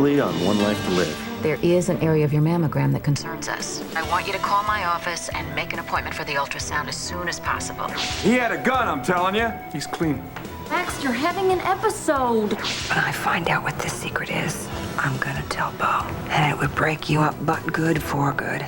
simply on One Life to Live. There is an area of your mammogram that concerns us. I want you to call my office and make an appointment for the ultrasound as soon as possible. He had a gun, I'm telling you. He's clean. Max, you're having an episode. When I find out what this secret is, I'm gonna tell Bo. And it would break you up but good for good.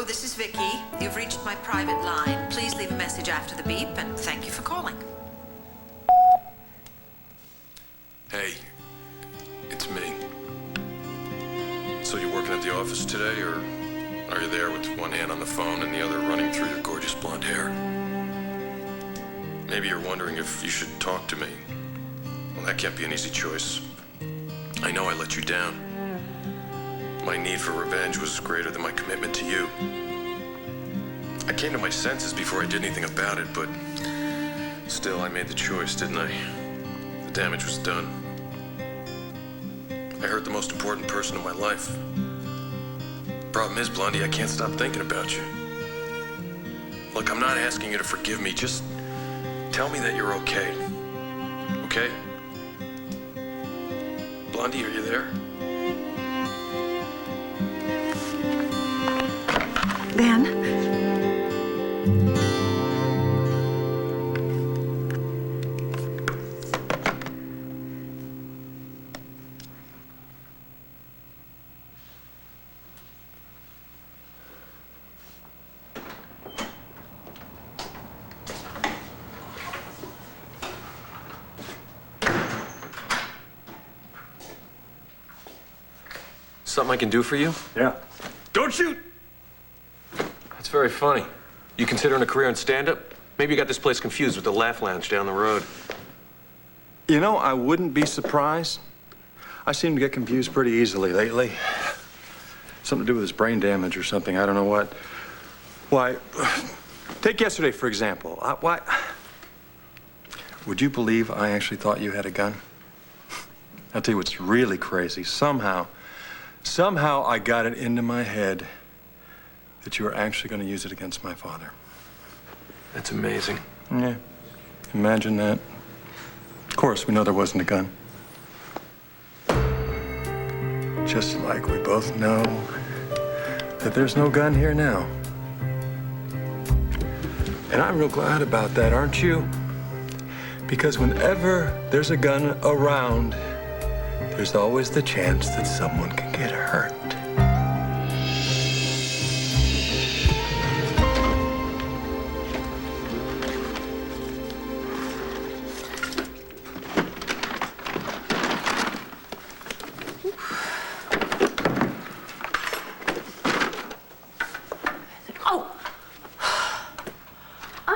This is Vicky. You've reached my private line. Please leave a message after the beep, and thank you for calling. Hey, it's me. So you working at the office today, or are you there with one hand on the phone and the other running through your gorgeous blonde hair? Maybe you're wondering if you should talk to me. Well, that can't be an easy choice. I know I let you down. My need for revenge was greater than my commitment to you. I came to my senses before I did anything about it, but still, I made the choice, didn't I? The damage was done. I hurt the most important person in my life. Problem is, Blondie, I can't stop thinking about you. Look, I'm not asking you to forgive me. Just tell me that you're okay. Okay? Blondie, are you there? Ben? Something I can do for you? Yeah. Don't shoot! That's very funny. You considering a career in stand-up? Maybe you got this place confused with the Laugh Lounge down the road. You know, I wouldn't be surprised. I seem to get confused pretty easily lately. Something to do with his brain damage or something, I don't know what. Why, take yesterday, for example. Why? Would you believe I actually thought you had a gun? I'll tell you what's really crazy. Somehow I got it into my head that you were actually going to use it against my father. That's amazing. Yeah, imagine that. Of course, we know there wasn't a gun. Just like we both know that there's no gun here now. And I'm real glad about that, aren't you? Because whenever there's a gun around, there's always the chance that someone can get hurt.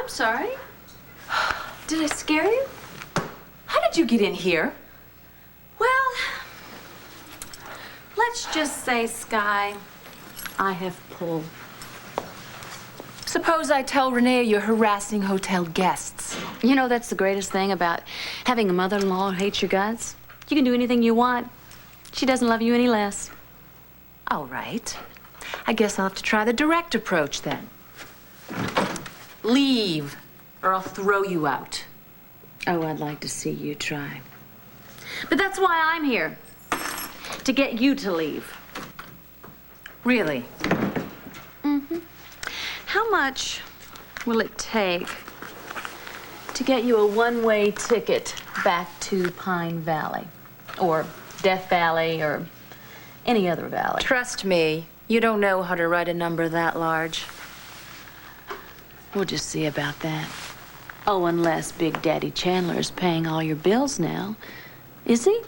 Sorry? Did I scare you? How did you get in here? Well, let's just say, Sky, I have pull. Suppose I tell Renee you're harassing hotel guests. You know, that's the greatest thing about having a mother-in-law who hates your guts. You can do anything you want. She doesn't love you any less. All right. I guess I'll have to try the direct approach then. Leave, or I'll throw you out. Oh, I'd like to see you try. But that's why I'm here. To get you to leave. Really? Mm-hmm. How much will it take to get you a one-way ticket back to Pine Valley? Or Death Valley, or any other valley? Trust me, you don't know how to write a number that large. We'll just see about that. Oh, unless Big Daddy Chandler's paying all your bills now. Is he?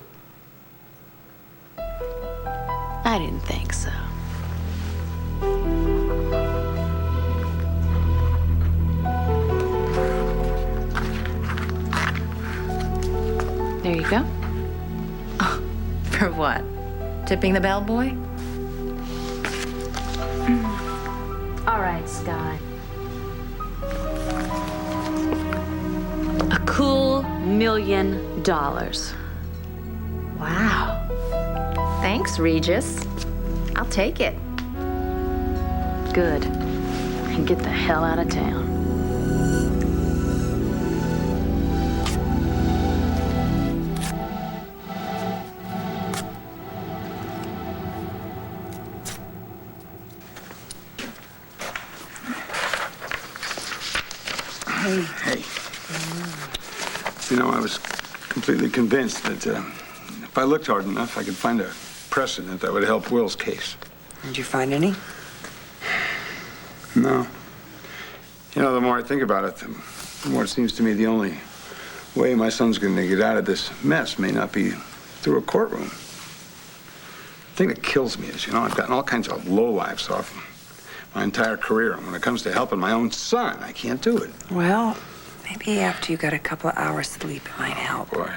I didn't think so. There you go. Oh, for what? Tipping the bellboy? All right, Sky. A cool $1 million. Wow. Thanks, Regis. I'll take it. Good. And get the hell out of town. Hey. You know, I was completely convinced that if I looked hard enough, I could find a precedent that would help Will's case. Did you find any? No. You know, the more I think about it, the more it seems to me the only way my son's going to get out of this mess may not be through a courtroom. The thing that kills me is, you know, I've gotten all kinds of lowlifes off my entire career. And when it comes to helping my own son, I can't do it. Well, maybe after you got a couple of hours sleep, it might help. Boy,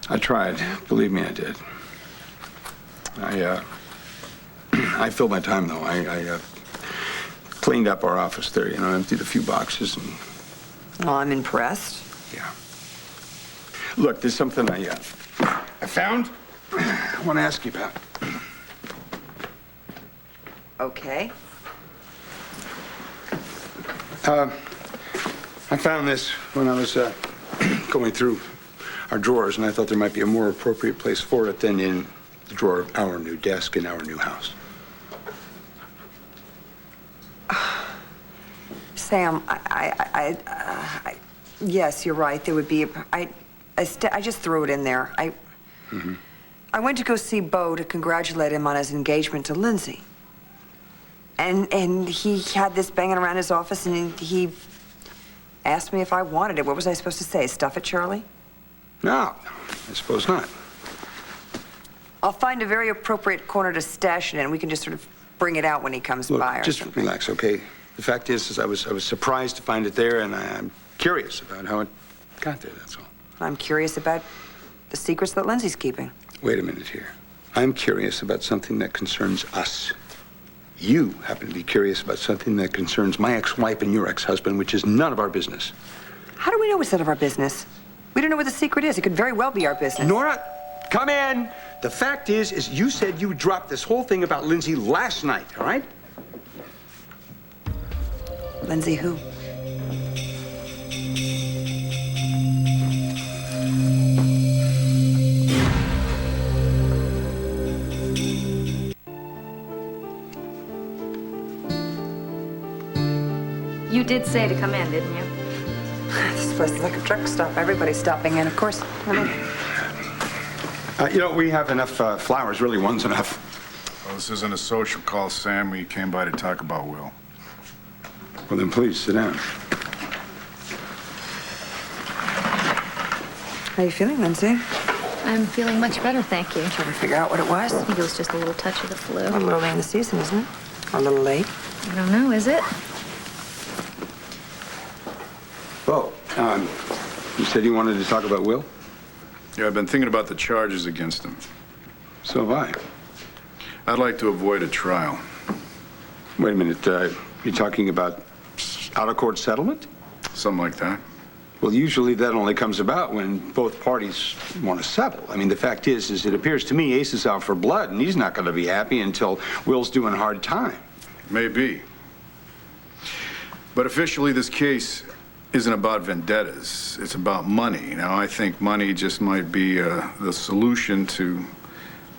I tried. Believe me, I did. I filled my time, though. I cleaned up our office there, you know, emptied a few boxes and... Well, I'm impressed. Yeah. Look, there's something I found I want to ask you about. Okay. I found this when I was going through our drawers, and I thought there might be a more appropriate place for it than in the drawer of our new desk in our new house. Sam, yes, you're right. There would be I just threw it in there. I went to go see Bo to congratulate him on his engagement to Lindsay. And he had this banging around his office, and he asked me if I wanted it. What was I supposed to say? Stuff it, Charlie? No, I suppose not. I'll find a very appropriate corner to stash it in. We can just sort of bring it out when he comes Look, by or just something. relax, okay? The fact is I was surprised to find it there, and I'm curious about how it got there, that's all. I'm curious about the secrets that Lindsay's keeping. Wait a minute here. I'm curious about something that concerns us. You happen to be curious about something that concerns my ex-wife and your ex-husband, which is none of our business. How do we know it's none of our business? We don't know what the secret is. It could very well be our business. Nora, come in. The fact is you said you dropped this whole thing about Lindsay last night, all right? Lindsay who? You did say to come in, didn't you? This place is like a truck stop. Everybody's stopping in, of course. You know, we have enough flowers. Really, one's enough. Well, this isn't a social call, Sam. We came by to talk about Will. Well, then please, sit down. How you feeling, Lindsay? I'm feeling much better, thank you. Shall we figure out what it was? I think it was just a little touch of the flu. A little late in the season, isn't it? Or a little late? I don't know, is it? Bo, you said you wanted to talk about Will? Yeah, I've been thinking about the charges against him. So have I. I'd like to avoid a trial. Wait a minute. You're talking about out-of-court settlement? Something like that. Well, usually that only comes about when both parties want to settle. I mean, the fact is it appears to me Ace is out for blood, and he's not going to be happy until Will's doing hard time. Maybe. But officially, this case isn't about vendettas. It's about money. Now, I think money just might be the solution to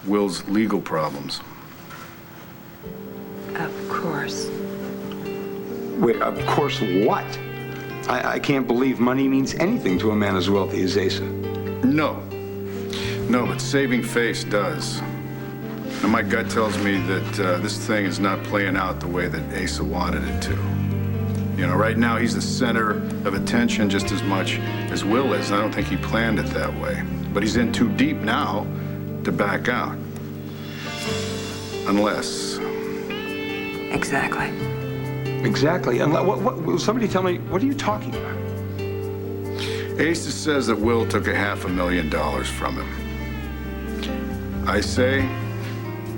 Will's legal problems. Of course. Wait, of course what? I can't believe money means anything to a man as wealthy as Asa. No, but saving face does. Now, my gut tells me that this thing is not playing out the way that Asa wanted it to. You know, right now he's the center of attention just as much as Will is. I don't think he planned it that way. But he's in too deep now to back out. Unless... Exactly. Exactly. What, somebody tell me, what are you talking about? Asa says that Will took $500,000 from him. I say,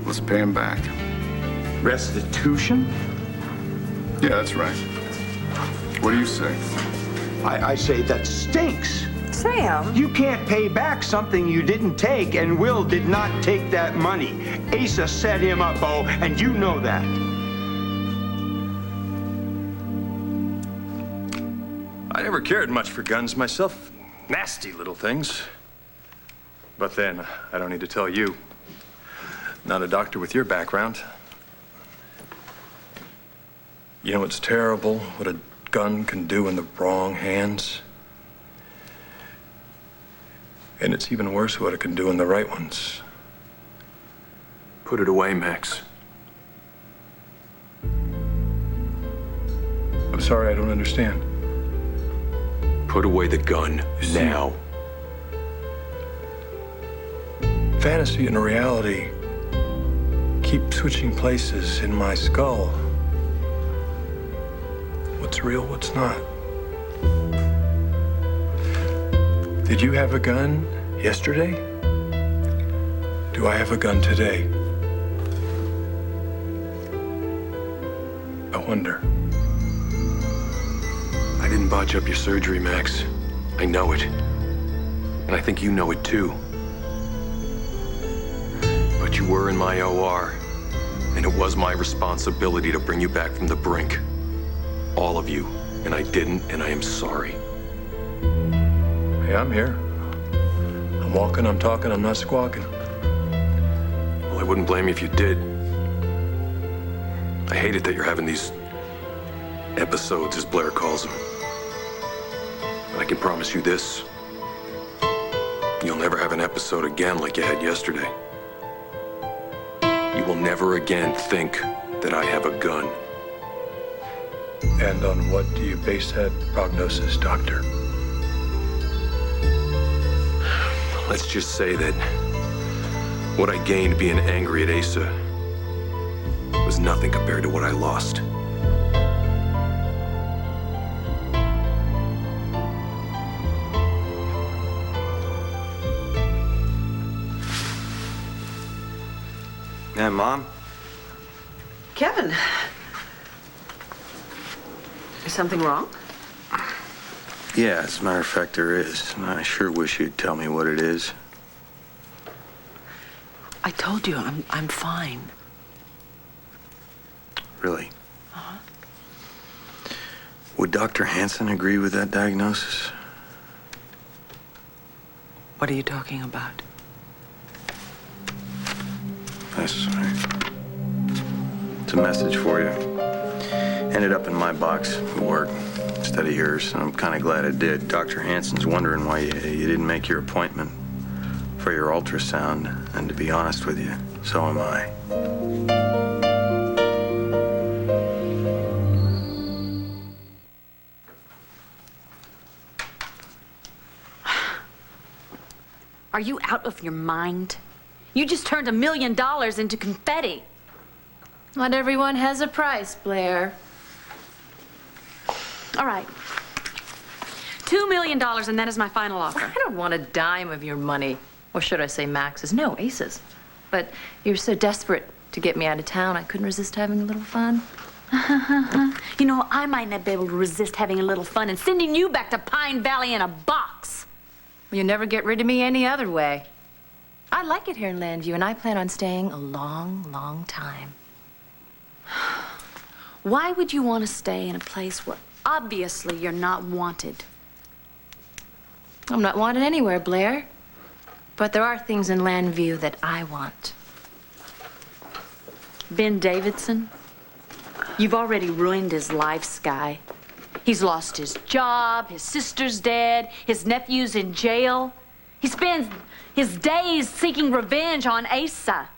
let's pay him back. Restitution? Yeah, that's right. What do you say? I say that stinks. Sam. You can't pay back something you didn't take, and Will did not take that money. Asa set him up, Bo, and you know that. I never cared much for guns myself. Nasty little things. But then, I don't need to tell you. Not a doctor with your background. You know, it's terrible what a gun can do in the wrong hands. And it's even worse what it can do in the right ones. Put it away, Max. I'm sorry, I don't understand. Put away the gun now. Fantasy and reality keep switching places in my skull. What's real, what's not? Did you have a gun yesterday? Do I have a gun today? I wonder. I didn't botch up your surgery, Max. I know it. And I think you know it too. But you were in my OR, and it was my responsibility to bring you back from the brink. All of you. And I didn't, and I am sorry. Hey, I'm here. I'm walking, I'm talking, I'm not squawking. Well, I wouldn't blame you if you did. I hate it that you're having these episodes, as Blair calls them. But I can promise you this. You'll never have an episode again like you had yesterday. You will never again think that I have a gun. And on what do you base that prognosis, Doctor? Let's just say that what I gained being angry at Asa was nothing compared to what I lost. Yeah, Mom? Kevin. Is something wrong? Yeah, as a matter of fact, there is. And I sure wish you'd tell me what it is. I told you, I'm fine. Really? Would Dr. Hansen agree with that diagnosis? What are you talking about? This. It's a message for you. Ended up in my box at work instead of yours, and I'm kind of glad it did. Dr. Hansen's wondering why you didn't make your appointment for your ultrasound, and to be honest with you, so am I. Are you out of your mind? You just turned $1 million into confetti. Not everyone has a price, Blair. All right. $2 million, and that is my final offer. I don't want a dime of your money. Or should I say Max's? No, Ace's. But you're so desperate to get me out of town, I couldn't resist having a little fun. You know, I might not be able to resist having a little fun and sending you back to Pine Valley in a box. You'll never get rid of me any other way. I like it here in Landview, and I plan on staying a long, long time. Why would you want to stay in a place where obviously you're not wanted? I'm not wanted anywhere, Blair. But there are things in Landview that I want. Ben Davidson, you've already ruined his life, Sky. He's lost his job, his sister's dead, his nephew's in jail. He spends his days seeking revenge on Asa,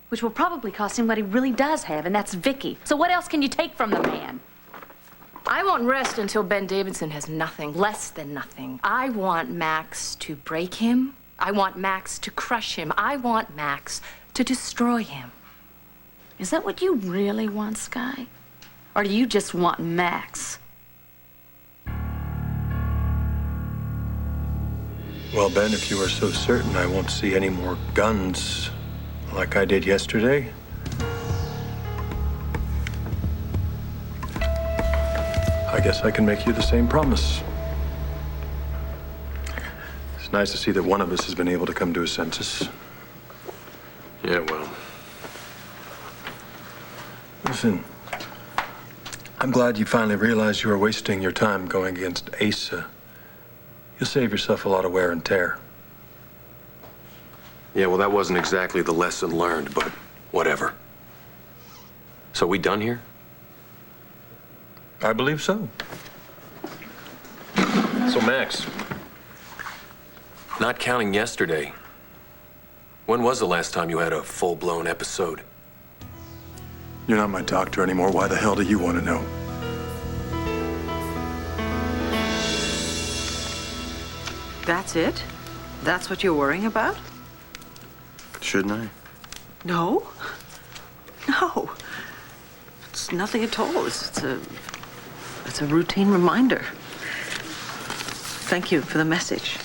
which will probably cost him what he really does have, and that's Vicky. So what else can you take from the man? I won't rest until Ben Davidson has nothing, less than nothing. I want Max to break him. I want Max to crush him. I want Max to destroy him. Is that what you really want, Sky? Or do you just want Max? Well, Ben, if you are so certain I won't see any more guns like I did yesterday, I guess I can make you the same promise. It's nice to see that one of us has been able to come to a sensus. Yeah, well, Listen, I'm glad you finally realized you were wasting your time going against Asa. You'll save yourself a lot of wear and tear. yeah, well, that wasn't exactly the lesson learned, but whatever. So we done here? I believe so. So, Max, not counting yesterday, when was the last time you had a full-blown episode? You're not my doctor anymore. Why the hell do you want to know? That's it? That's what you're worrying about? Shouldn't I? No. No. It's nothing at all. It's a routine reminder. Thank you for the message.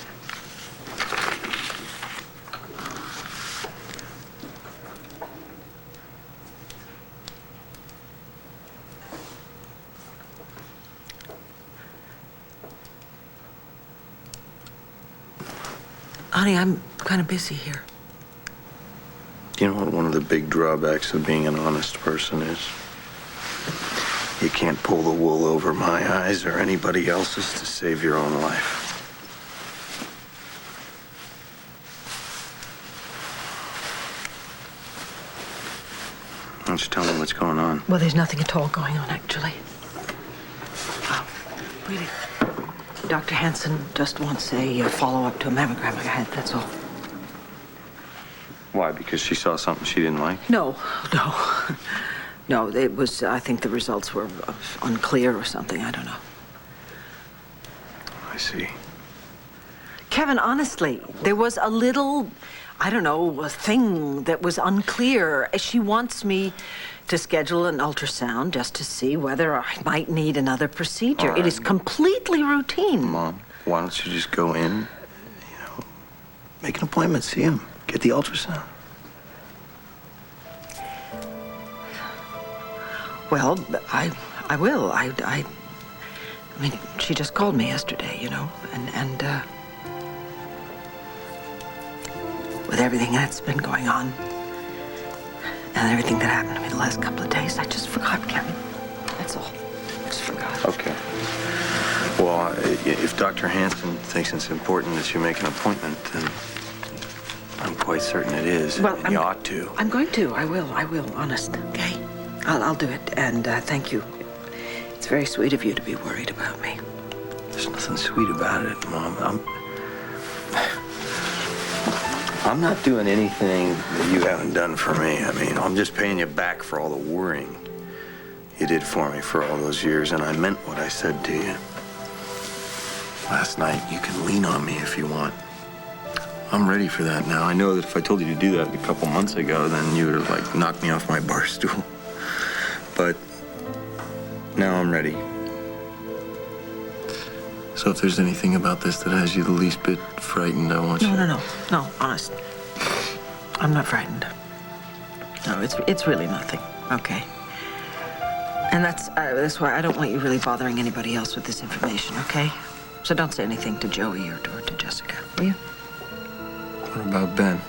Honey, I'm kind of busy here. You know what one of the big drawbacks of being an honest person is? You can't pull the wool over my eyes or anybody else's to save your own life. Why don't you tell me what's going on? Well, there's nothing at all going on, actually. Oh, really? Dr. Hansen just wants a follow-up to a mammogram I had, that's all. Why? Because she saw something she didn't like? No. No, it was, I think the results were unclear or something, I don't know. I see. Kevin, honestly, there was a little, I don't know, a thing that was unclear. She wants me to schedule an ultrasound just to see whether I might need another procedure. It is completely routine. Mom, why don't you just go in, make an appointment, see him, get the ultrasound. Well, I will. I mean, she just called me yesterday, and with everything that's been going on and everything that happened to me the last couple of days, I just forgot, Kevin. That's all. I just forgot. Okay. Well, if Dr. Hansen thinks it's important that you make an appointment, then I'm quite certain it is. Well, and you ought to. I'm going to. I will, honest, okay? I'll do it, and thank you. It's very sweet of you to be worried about me. There's nothing sweet about it, Mom. I'm not doing anything that you haven't done for me. I mean, I'm just paying you back for all the worrying you did for me for all those years, and I meant what I said to you. Last night, you can lean on me if you want. I'm ready for that now. I know that if I told you to do that a couple months ago, then you would have, like, knocked me off my bar stool. But now I'm ready. So if there's anything about this that has you the least bit frightened, I want you... No, honest. I'm not frightened. No, it's really nothing, okay? And that's why I don't want you really bothering anybody else with this information, okay? So don't say anything to Joey or to Jessica, will you? What about Ben?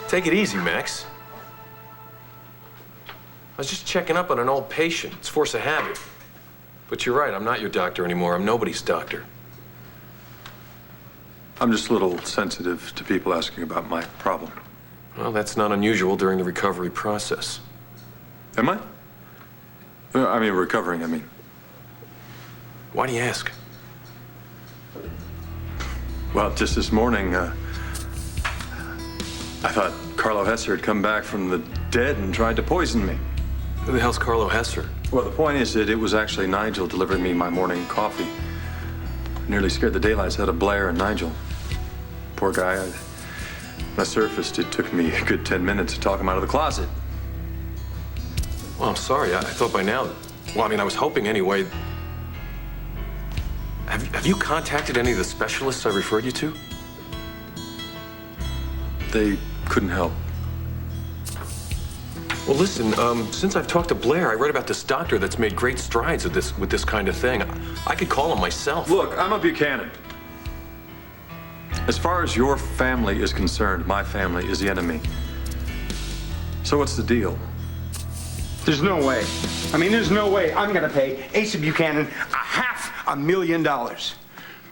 Take it easy, Max. I was just checking up on an old patient. It's force of habit. But you're right, I'm not your doctor anymore. I'm nobody's doctor. I'm just a little sensitive to people asking about my problem. Well, that's not unusual during the recovery process. Am I? I mean, recovering, I mean. Why do you ask? Well, just this morning, I thought Carlo Hesser had come back from the dead and tried to poison me. Who the hell's Carlo Hesser? Well, the point is that it was actually Nigel delivering me my morning coffee. Nearly scared the daylights out of Blair and Nigel. Poor guy. I surfaced, it took me a good 10 minutes to talk him out of the closet. Well, I'm sorry. I thought by now. Well, I mean, I was hoping anyway. Have you contacted any of the specialists I referred you to? They couldn't help. Well, listen, since I've talked to Blair, I read about this doctor that's made great strides with this kind of thing. I could call him myself. Look, I'm a Buchanan. As far as your family is concerned, my family is the enemy. So what's the deal? There's no way. I mean, there's no way I'm gonna pay Asa Buchanan $500,000.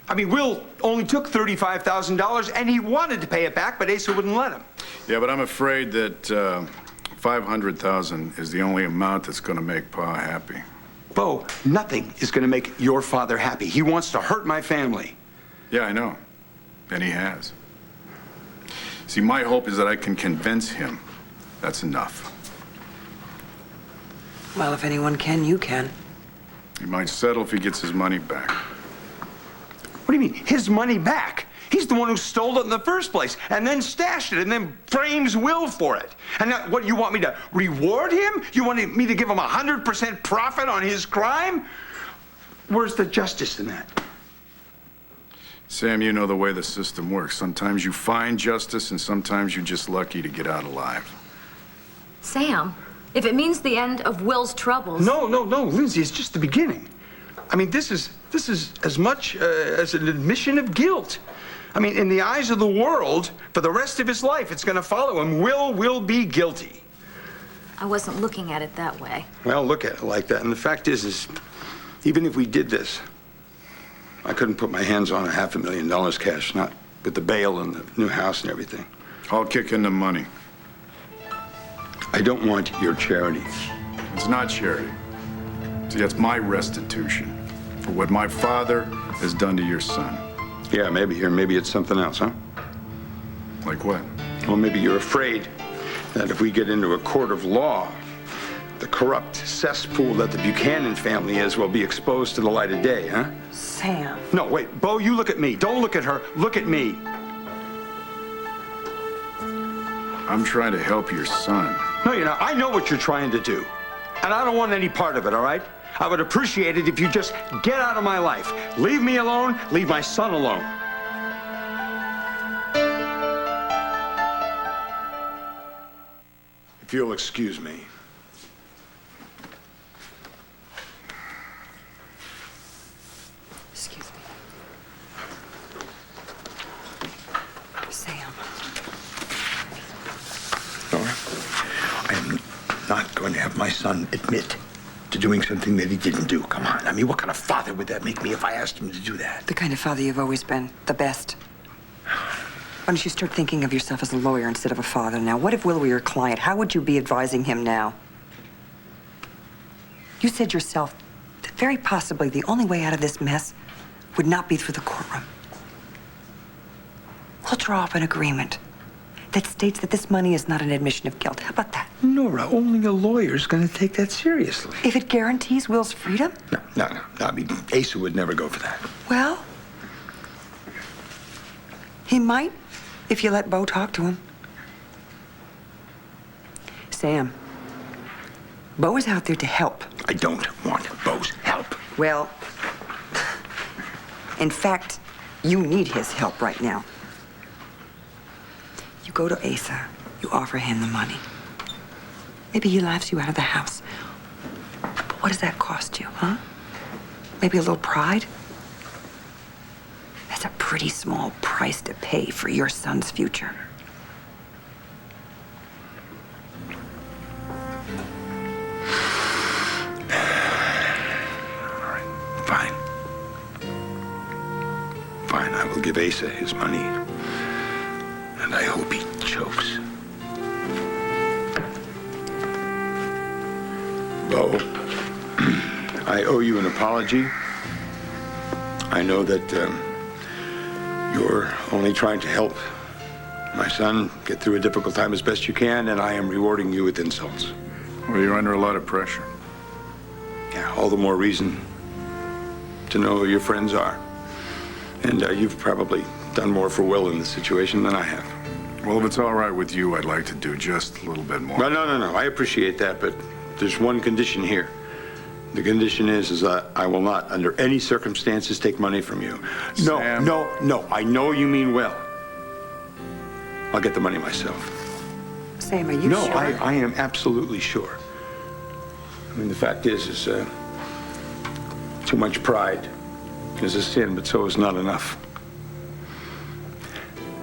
I mean, Will only took $35,000 and he wanted to pay it back, but Asa wouldn't let him. Yeah, but I'm afraid that $500,000 is the only amount that's gonna make Pa happy. Bo, nothing is gonna make your father happy. He wants to hurt my family. Yeah, I know. And he has. See, my hope is that I can convince him that's enough. Well, if anyone can, you can. He might settle if he gets his money back. What do you mean, his money back? He's the one who stole it in the first place, and then stashed it, and then frames Will for it. And now, what, you want me to reward him? You want me to give him 100% profit on his crime? Where's the justice in that? Sam, you know the way the system works. Sometimes you find justice, and sometimes you're just lucky to get out alive. Sam, if it means the end of Will's troubles... No, Lindsay, it's just the beginning. I mean, this is as much as an admission of guilt. I mean, in the eyes of the world, for the rest of his life, it's going to follow him. Will be guilty. I wasn't looking at it that way. Well, look at it like that. And the fact is even if we did this, I couldn't put my hands on $500,000 cash, not with the bail and the new house and everything. I'll kick in the money. I don't want your charity. It's not charity. See, that's my restitution for what my father has done to your son. Yeah, maybe it's something else, huh? Like what? Well, maybe you're afraid that if we get into a court of law, the corrupt cesspool that the Buchanan family is will be exposed to the light of day, huh? Sam. No, wait, Bo, you look at me. Don't look at her. Look at me. I'm trying to help your son. No, you're not. I know what you're trying to do. And I don't want any part of it, all right? I would appreciate it if you just get out of my life. Leave me alone. Leave my son alone. If you'll excuse me. Excuse me. Sam. Nora, I am not going to have my son admit to doing something that he didn't do. Come on. I mean, what kind of father would that make me if I asked him to do that? The kind of father you've always been. The best. Why don't you start thinking of yourself as a lawyer instead of a father now? What if Will were your client? How would you be advising him now? You said yourself that very possibly the only way out of this mess would not be through the courtroom. We'll draw up an agreement that states that this money is not an admission of guilt. How about that? Nora, only a lawyer's going to take that seriously. If it guarantees Will's freedom? No. I mean, Asa would never go for that. Well, he might if you let Bo talk to him. Sam, Bo is out there to help. I don't want Bo's help. Well, in fact, you need his help right now. You go to Asa, you offer him the money. Maybe he laughs you out of the house. But what does that cost you, huh? Maybe a little pride? That's a pretty small price to pay for your son's future. All right, fine. Fine, I will give Asa his money. And I hope he chokes. Bo, I owe you an apology. I know that you're only trying to help my son get through a difficult time as best you can, and I am rewarding you with insults. Well, you're under a lot of pressure. Yeah, all the more reason to know who your friends are. And you've probably done more for Will in this situation than I have. Well, if it's all right with you, I'd like to do just a little bit more. No. I appreciate that, but there's one condition here. The condition is that I will not, under any circumstances, take money from you. Sam. No. I know you mean well. I'll get the money myself. Sam, are you No, sure? I am absolutely sure. I mean, the fact is too much pride is a sin, but so is not enough.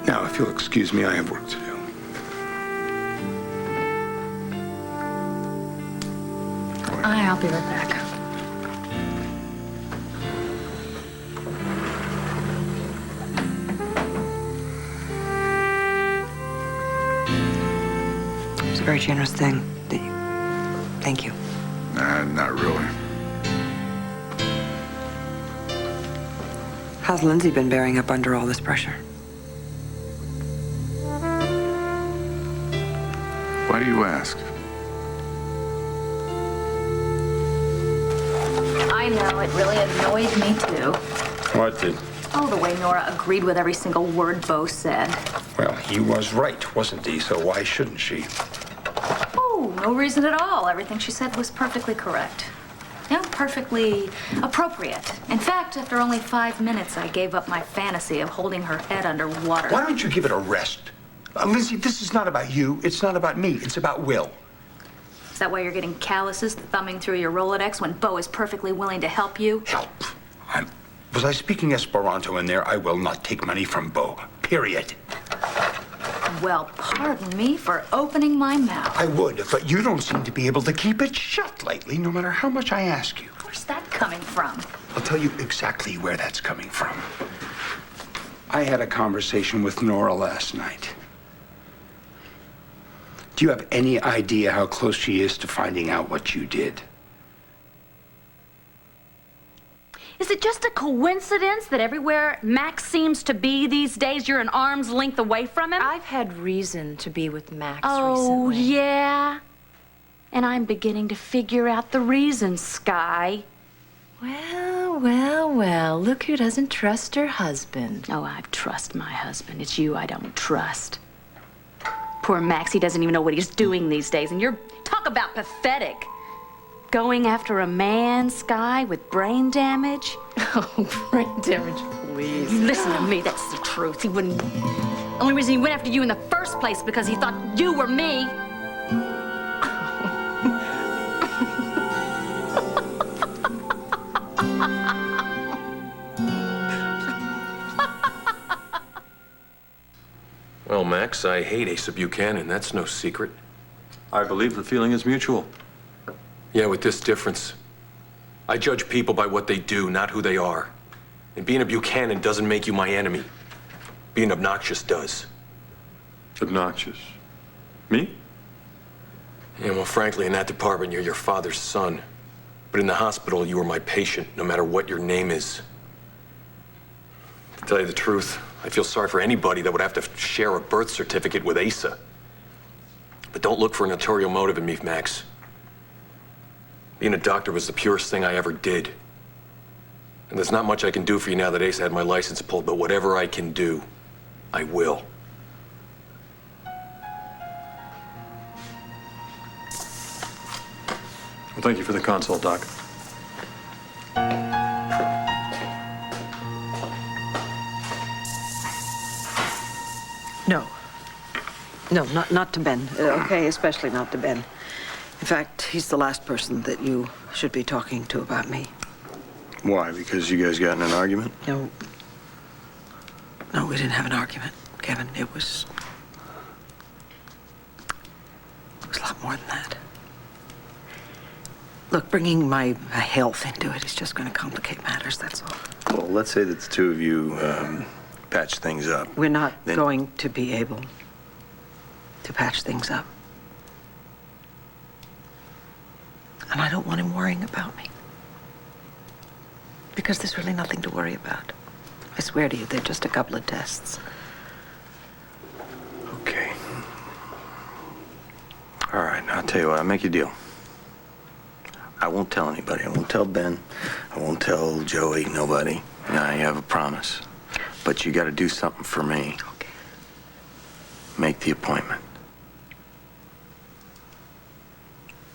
Now, if you'll excuse me, I have work to do. I'll be right back. It's a very generous thing. Thank you. Not really. How's Lindsay been bearing up under all this pressure? Why do you ask? I know, it really annoyed me too. What did? Oh, the way Nora agreed with every single word Bo said. Well, he was right, wasn't he? So why shouldn't she? Oh, no reason at all. Everything she said was perfectly correct. Yeah, perfectly appropriate. In fact, after only 5 minutes, I gave up my fantasy of holding her head underwater. Why don't you give it a rest? Lindsay, this is not about you. It's not about me. It's about Will. Is that why you're getting calluses thumbing through your Rolodex when Bo is perfectly willing to help you? Help. Was I speaking Esperanto in there? I will not take money from Bo. Period. Well, pardon me for opening my mouth. I would, but you don't seem to be able to keep it shut lately, no matter how much I ask you. Where's that coming from? I'll tell you exactly where that's coming from. I had a conversation with Nora last night. Do you have any idea how close she is to finding out what you did? Is it just a coincidence that everywhere Max seems to be these days, you're an arm's length away from him? I've had reason to be with Max Oh, recently. yeah? And I'm beginning to figure out the reason, Sky. Well, look who doesn't trust her husband. Oh, I trust my husband. It's you I don't trust. Poor Max, he doesn't even know what he's doing these days. And you're, talk about pathetic. Going after a man, Sky, with brain damage? Oh, brain damage, please. Listen to me, that's the truth. He wouldn't... The only reason he went after you in the first place because he thought you were me. Well, Max, I hate Asa Buchanan. That's no secret. I believe the feeling is mutual. Yeah, with this difference. I judge people by what they do, not who they are. And being a Buchanan doesn't make you my enemy. Being obnoxious does. Obnoxious. Me? Yeah, well, frankly, in that department, you're your father's son. But in the hospital, you were my patient, no matter what your name is. To tell you the truth, I feel sorry for anybody that would have to share a birth certificate with Asa. But don't look for an ulterior motive in me, Max. Being a doctor was the purest thing I ever did. And there's not much I can do for you now that Asa had my license pulled, but whatever I can do, I will. Well, thank you for the consult, Doc. No, not to Ben, okay? Especially not to Ben. In fact, he's the last person that you should be talking to about me. Why? Because you guys got in an argument? No, we didn't have an argument, Kevin. It was a lot more than that. Look, bringing my health into it is just going to complicate matters, that's all. Well, let's say that the two of you patch things up. We're not Then- going to be able to patch things up. And I don't want him worrying about me. Because there's really nothing to worry about. I swear to you, they're just a couple of tests. Okay. All right, I'll tell you what, I'll make you a deal. I won't tell anybody. I won't tell Ben. I won't tell Joey, nobody. Now you have a promise. But you got to do something for me. Okay. make the appointment.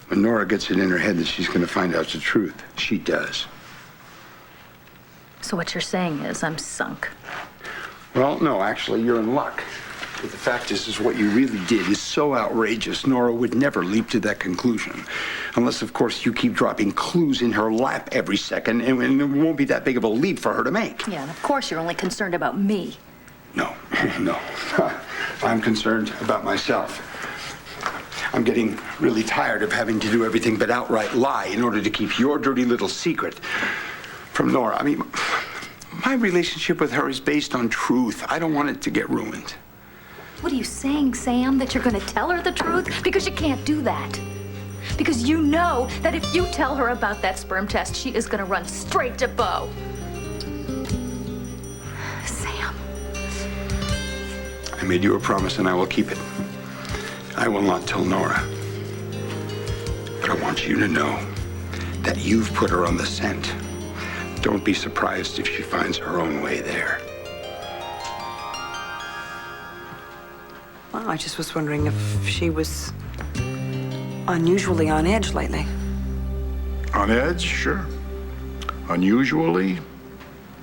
When Nora gets it in her head that she's going to find out the truth, she does. So what you're saying is I'm sunk. Well, no, actually, you're in luck. But the fact is what you really did is so outrageous, Nora would never leap to that conclusion. Unless, of course, you keep dropping clues in her lap every second, and it won't be that big of a leap for her to make. Yeah, and of course you're only concerned about me. No, no. I'm concerned about myself. I'm getting really tired of having to do everything but outright lie in order to keep your dirty little secret from Nora. I mean, my relationship with her is based on truth. I don't want it to get ruined. What are you saying, Sam? That you're going to tell her the truth? Because you can't do that. Because you know that if you tell her about that sperm test, she is going to run straight to Bo. Sam. I made you a promise and I will keep it. I will not tell Nora. But I want you to know that you've put her on the scent. Don't be surprised if she finds her own way there. Well, I just was wondering if she was unusually on edge lately. On edge? Sure. Unusually?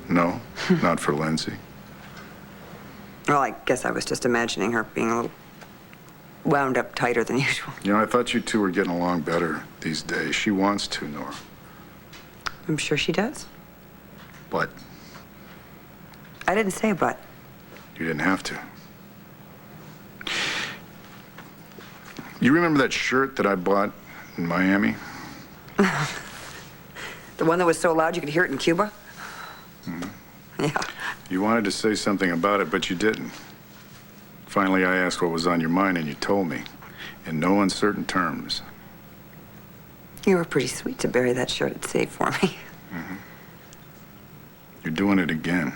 No, not for Lindsay. Well, I guess I was just imagining her being a little wound up tighter than usual. You know, I thought you two were getting along better these days. She wants to, Nora. I'm sure she does. But I didn't say but. you didn't have to. You remember that shirt that I bought in Miami? The one that was so loud you could hear it in Cuba? Mm-hmm. Yeah. You wanted to say something about it, but you didn't. Finally, I asked what was on your mind, and you told me, in no uncertain terms. You were pretty sweet to bury that shirt at sea for me. Mm-hmm. You're doing it again.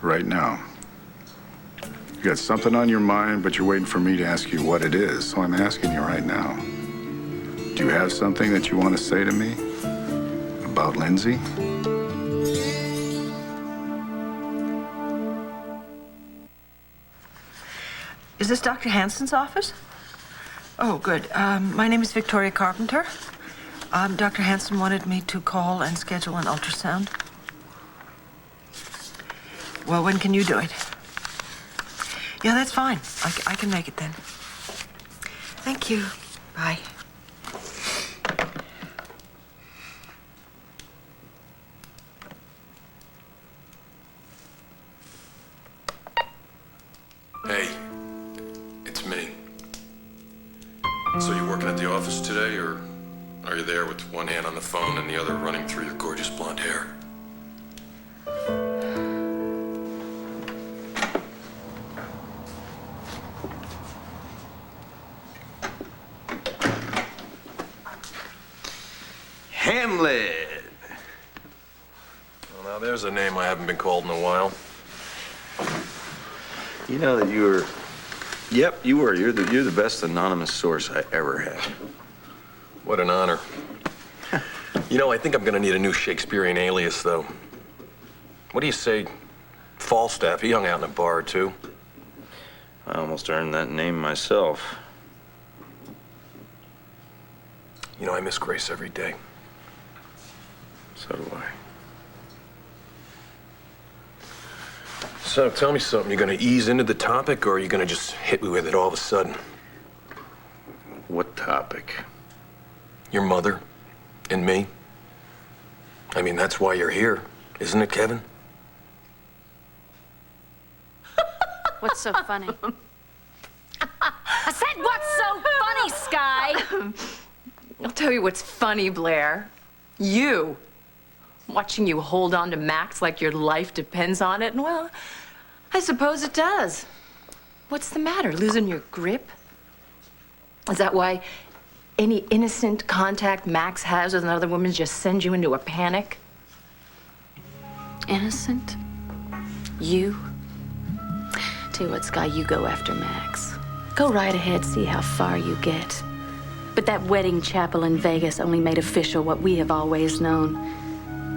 Right now. You got something on your mind, but you're waiting for me to ask you what it is, so I'm asking you right now. Do you have something that you want to say to me about Lindsay? Is this Dr. Hansen's office? Oh, good. My name is Victoria Carpenter. Dr. Hansen wanted me to call and schedule an ultrasound. Well, when can you do it? Yeah, that's fine. I can make it then. Thank you. Bye. Hey, it's me. So you working at the office today, or are you there with one hand on the phone and the other running through your gorgeous blonde hair? Hamlet! Well, now there's a name I haven't been called in a while. You know that you were... Yep, you were. You're the best anonymous source I ever had. What an honor. You know, I think I'm gonna need a new Shakespearean alias, though. What do you say, Falstaff? He hung out in a bar, or two. I almost earned that name myself. You know, I miss Grace every day. So do I. So, tell me something. You gonna ease into the topic, or are you gonna just hit me with it all of a sudden? What topic? Your mother and me. I mean, that's why you're here, isn't it, Kevin? What's so funny? I said, what's so funny, Sky? I'll tell you what's funny, Blair. You. Watching you hold on to Max like your life depends on it, and well, I suppose it does. What's the matter? Losing your grip? Is that why any innocent contact Max has with another woman just sends you into a panic? Innocent? You? Tell you what, Sky, you go after Max. Go right ahead, see how far you get. But that wedding chapel in Vegas only made official what we have always known,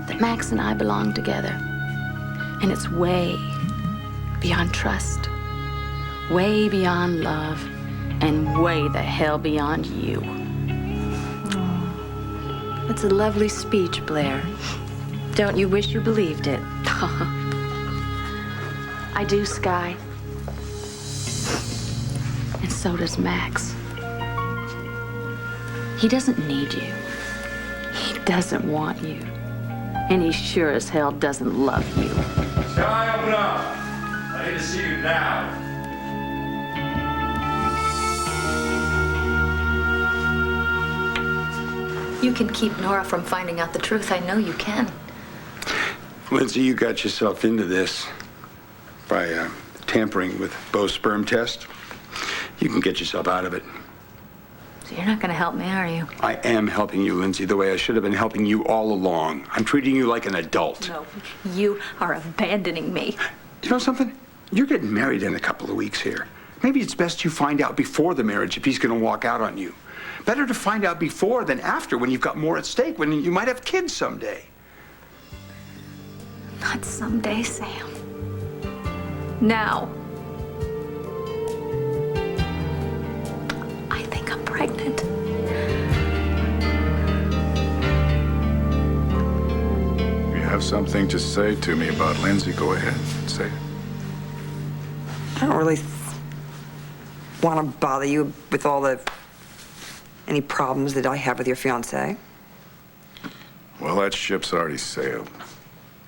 that Max and I belong together. And it's way beyond trust, Way beyond love, and way the hell beyond you. It's a lovely speech, Blair. Don't you wish you believed it? I do, Sky. And so does Max. He doesn't need you. He doesn't want you. And he sure as hell doesn't love you. Sky, open up. I need to see you now. You can keep Nora from finding out the truth. I know you can. Lindsay, you got yourself into this by tampering with Bo's sperm test. You can get yourself out of it. So you're not going to help me, are you? I am helping you, Lindsay, the way I should have been helping you all along. I'm treating you like an adult. No, you are abandoning me. You know something? You're getting married in a couple of weeks here. Maybe it's best you find out before the marriage if he's going to walk out on you. Better to find out before than after, when you've got more at stake, when you might have kids someday. Not someday, Sam. Now. I think I'm pregnant. If you have something to say to me about Lindsay, go ahead. Say it. I don't really want to bother you with any problems that I have with your fiancé. Well, that ship's already sailed.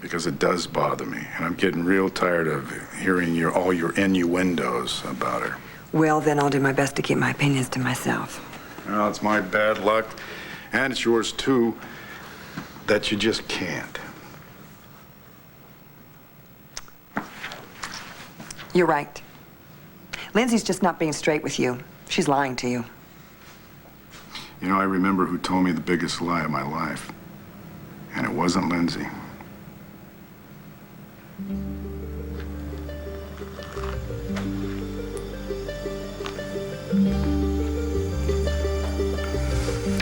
Because it does bother me. And I'm getting real tired of hearing all your innuendos about her. Well, then I'll do my best to keep my opinions to myself. Well, it's my bad luck, and it's yours too, that you just can't. You're right. Lindsay's just not being straight with you. She's lying to you. You know, I remember who told me the biggest lie of my life. And it wasn't Lindsay.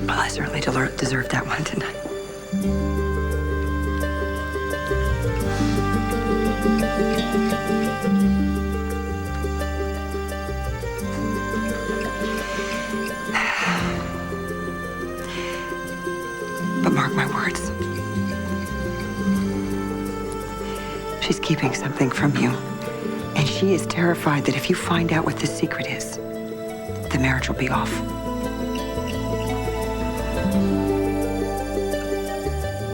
Well, I certainly deserved that one, didn't I? But mark my words. She's keeping something from you. And she is terrified that if you find out what the secret is, the marriage will be off.